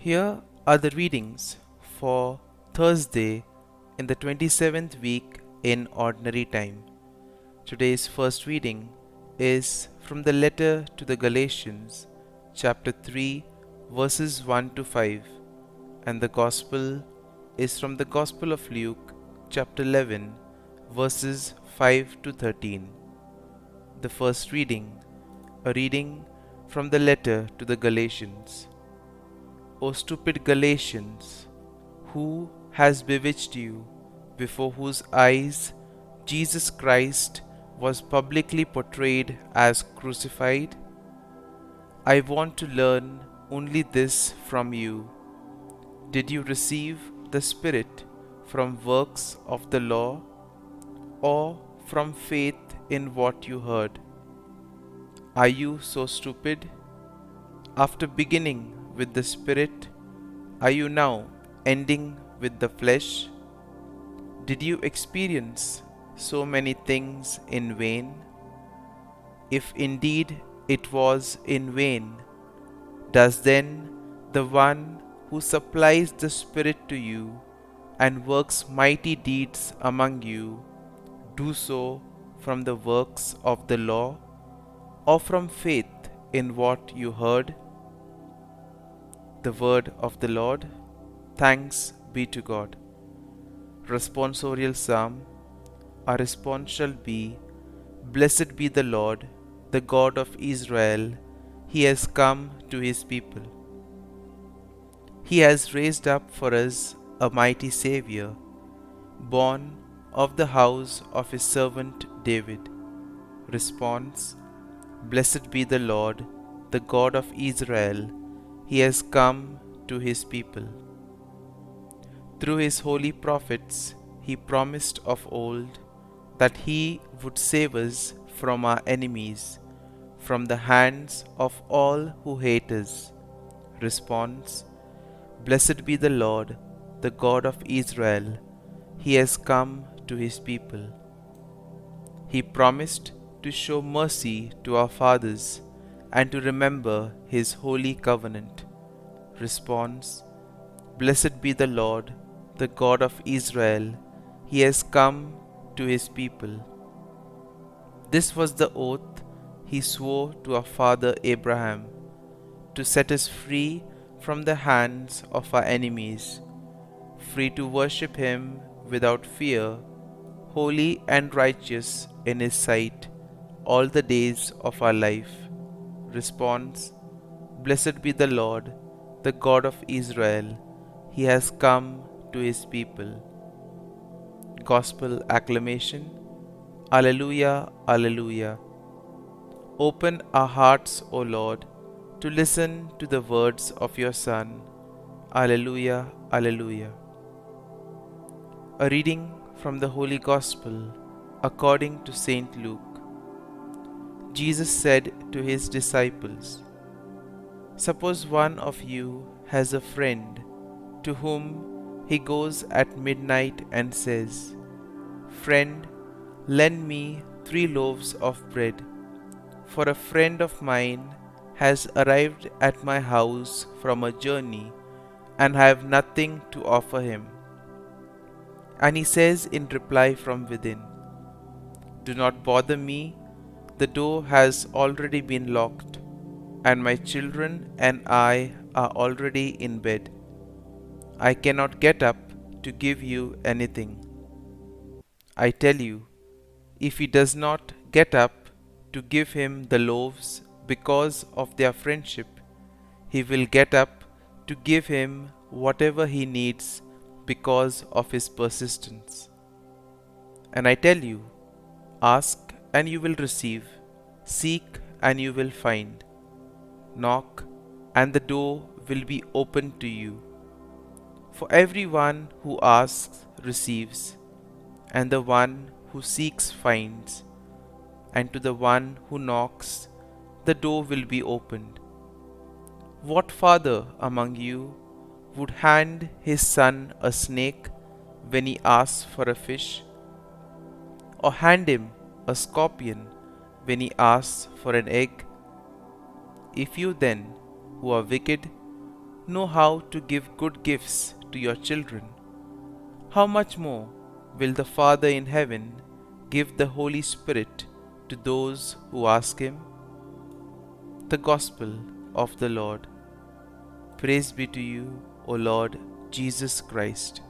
Here are the readings for Thursday in the 27th week in Ordinary Time. Today's first reading is from the letter to the Galatians, chapter 3, verses 1 to 5, and the Gospel is from the Gospel of Luke, chapter 11, verses 5 to 13. The first reading, a reading from the letter to the Galatians. O stupid Galatians, who has bewitched you, before whose eyes Jesus Christ was publicly portrayed as crucified? I want to learn only this from you. Did you receive the Spirit from works of the law, or from faith in what you heard? Are you so stupid? After beginning with the Spirit, are you now ending with the flesh? Did you experience so many things in vain? If indeed it was in vain, does then the one who supplies the Spirit to you and works mighty deeds among you do so from the works of the law, or from faith in what you heard? The word of the Lord. Thanks be to God. Responsorial Psalm. Our response shall be, Blessed be the Lord, the God of Israel. He has come to his people. He has raised up for us a mighty Xavier, born of the house of his servant David. Response. Blessed be the Lord, the God of Israel. He has come to his people. Through his holy prophets, he promised of old that he would save us from our enemies, from the hands of all who hate us. Response. Blessed be the Lord, the God of Israel. He has come to his people. He promised to show mercy to our fathers and to remember his holy covenant. Response. Blessed be the Lord, the God of Israel. He has come to his people. This was the oath he swore to our father Abraham, to set us free from the hands of our enemies, free to worship him without fear, holy and righteous in his sight all the days of our life. Response. Blessed be the Lord, the God of Israel. He has come to his people. Gospel acclamation. Alleluia, Alleluia. Open our hearts, O Lord, to listen to the words of your Son. Alleluia, Alleluia. A reading from the Holy Gospel according to Saint Luke. Jesus said to his disciples, Suppose one of you has a friend to whom he goes at midnight and says, Friend, lend me 3 loaves of bread, for a friend of mine has arrived at my house from a journey, and I have nothing to offer him. And he says in reply from within, Do not bother me, the door has already been locked, and my children and I are already in bed. I cannot get up to give you anything. I tell you, if he does not get up to give him the loaves because of their friendship, he will get up to give him whatever he needs because of his persistence. And I tell you, ask and you will receive, seek and you will find, knock and the door will be opened to you. For everyone who asks receives, and the one who seeks finds, and to the one who knocks the door will be opened. What father among you would hand his son a snake when he asks for a fish, or hand him a scorpion when he asks for an egg? If you then, who are wicked, know how to give good gifts to your children, how much more will the Father in heaven give the Holy Spirit to those who ask Him? The Gospel of the Lord. Praise be to you, O Lord Jesus Christ.